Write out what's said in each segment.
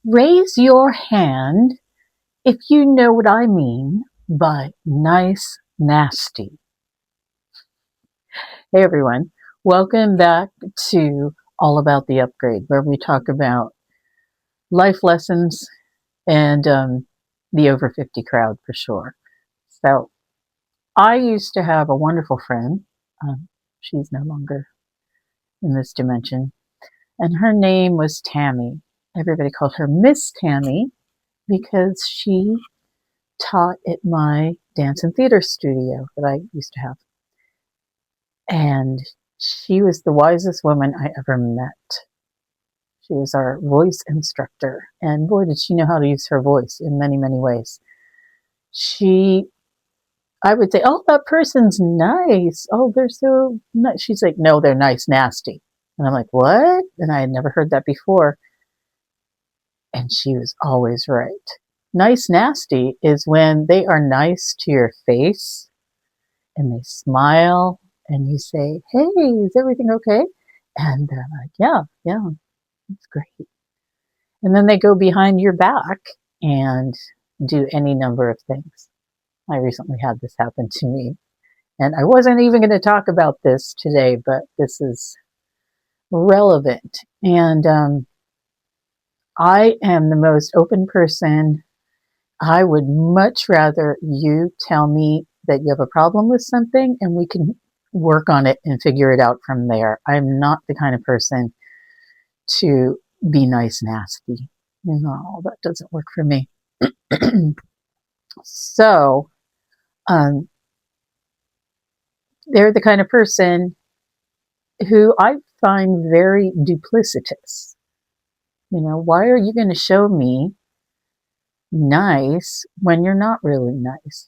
Raise your hand if you know what I mean by nice nasty. Hey everyone, welcome back to All About the Upgrade, where we talk about life lessons and the over 50 crowd for sure. So, I used to have a wonderful friend. She's no longer in this dimension, and her name was Tammy. Everybody called her Miss Tammy because she taught at my dance and theater studio that I used to have. And she was the wisest woman I ever met. She was our voice instructor. And boy, did she know how to use her voice in many, many ways. I would say, oh, that person's nice. Oh, they're so nice. She's like, no, they're nice, nasty. And I'm like, what? And I had never heard that before. And she was always right. Nice, nasty is when they are nice to your face and they smile and you say, hey, is everything okay? And they're like, yeah, it's great. And then they go behind your back and do any number of things. I recently had this happen to me. And I wasn't even going to talk about this today, but this is relevant. And I am the most open person. I would much rather you tell me that you have a problem with something and we can work on it and figure it out from there. I'm not the kind of person to be nice nasty. No, that doesn't work for me. So, they're the kind of person who I find very duplicitous. Why are you going to show me nice when you're not really nice?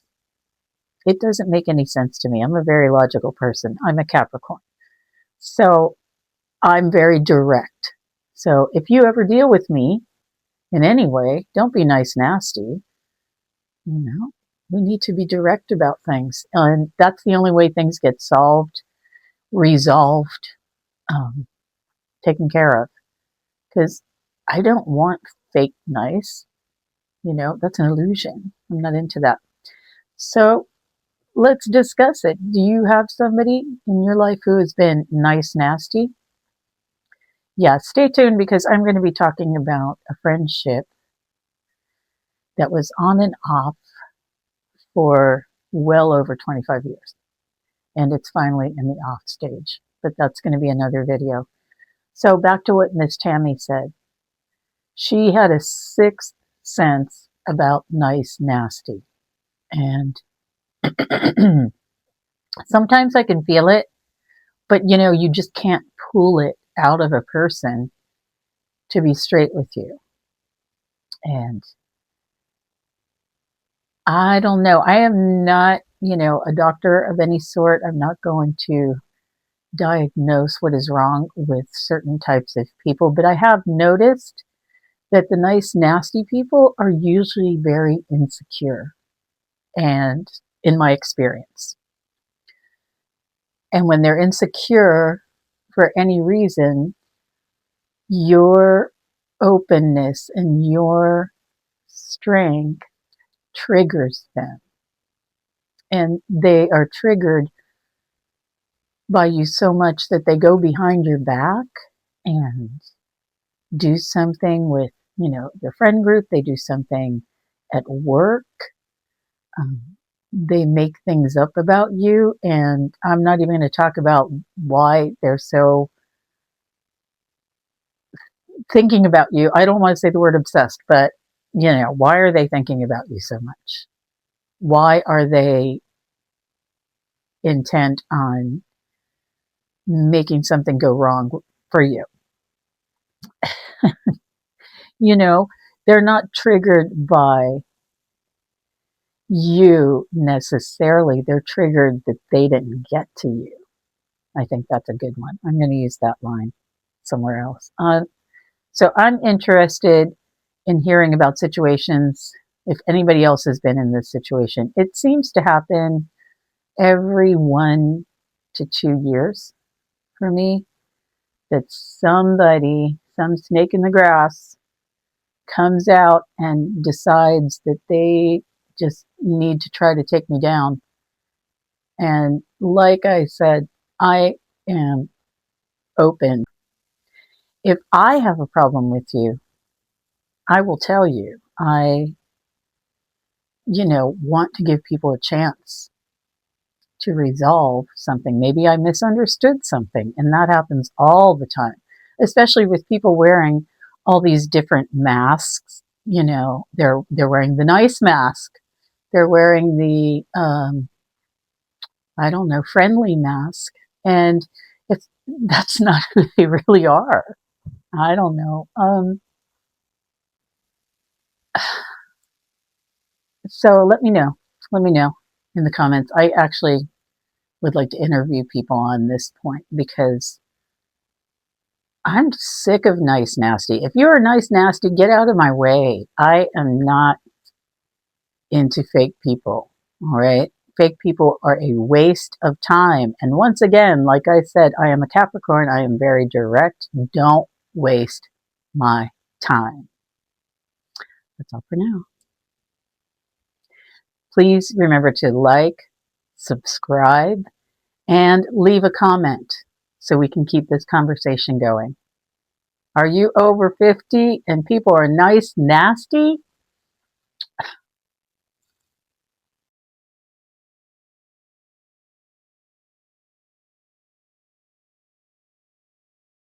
It doesn't make any sense to me. I'm a very logical person. I'm a Capricorn. So I'm very direct. So if you ever deal with me in any way, don't be nice nasty. We need to be direct about things. And that's the only way things get solved, resolved, taken care of. Because I don't want fake nice. That's an illusion. I'm not into that. So let's discuss it. Do you have somebody in your life who has been nice nasty? Yeah, stay tuned because I'm going to be talking about a friendship that was on and off for well over 25 years. And it's finally in the off stage. But that's going to be another video. So back to what Miss Tammy said. She had a sixth sense about nice nasty. And sometimes I can feel it, but you just can't pull it out of a person to be straight with you. And I don't know. I am not, a doctor of any sort. I'm not going to diagnose what is wrong with certain types of people, but I have noticed that the nice, nasty people are usually very insecure, and in my experience. And when they're insecure for any reason, your openness and your strength triggers them. And they are triggered by you so much that they go behind your back and do something with, their friend group. They do something at work. They make things up about you. And I'm not even going to talk about why they're so thinking about you. I don't want to say the word obsessed, but, why are they thinking about you so much? Why are they intent on making something go wrong for you? They're not triggered by you necessarily. They're triggered that they didn't get to you. I think that's a good one. I'm going to use that line somewhere else. So I'm interested in hearing about situations, if anybody else has been in this situation. It seems to happen every 1 to 2 years for me, that somebody, some snake in the grass, comes out and decides that they just need to try to take me down. And like I said, I am open. If I have a problem with you, I will tell you. Want to give people a chance to resolve something. Maybe I misunderstood something, and that happens all the time, especially with people wearing all these different masks. They're wearing the nice mask. They're wearing the I don't know, friendly mask, and that's not who they really are. I don't know. So let me know. Let me know in the comments. I actually would like to interview people on this point because I'm sick of nice nasty. If you're a nice nasty, get out of my way. I am not into fake people. All right. Fake people are a waste of time. And once again, like I said, I am a Capricorn. I am very direct. Don't waste my time. That's all for now. Please remember to like, subscribe, and leave a comment so we can keep this conversation going. Are you over 50 and people are nice, nasty?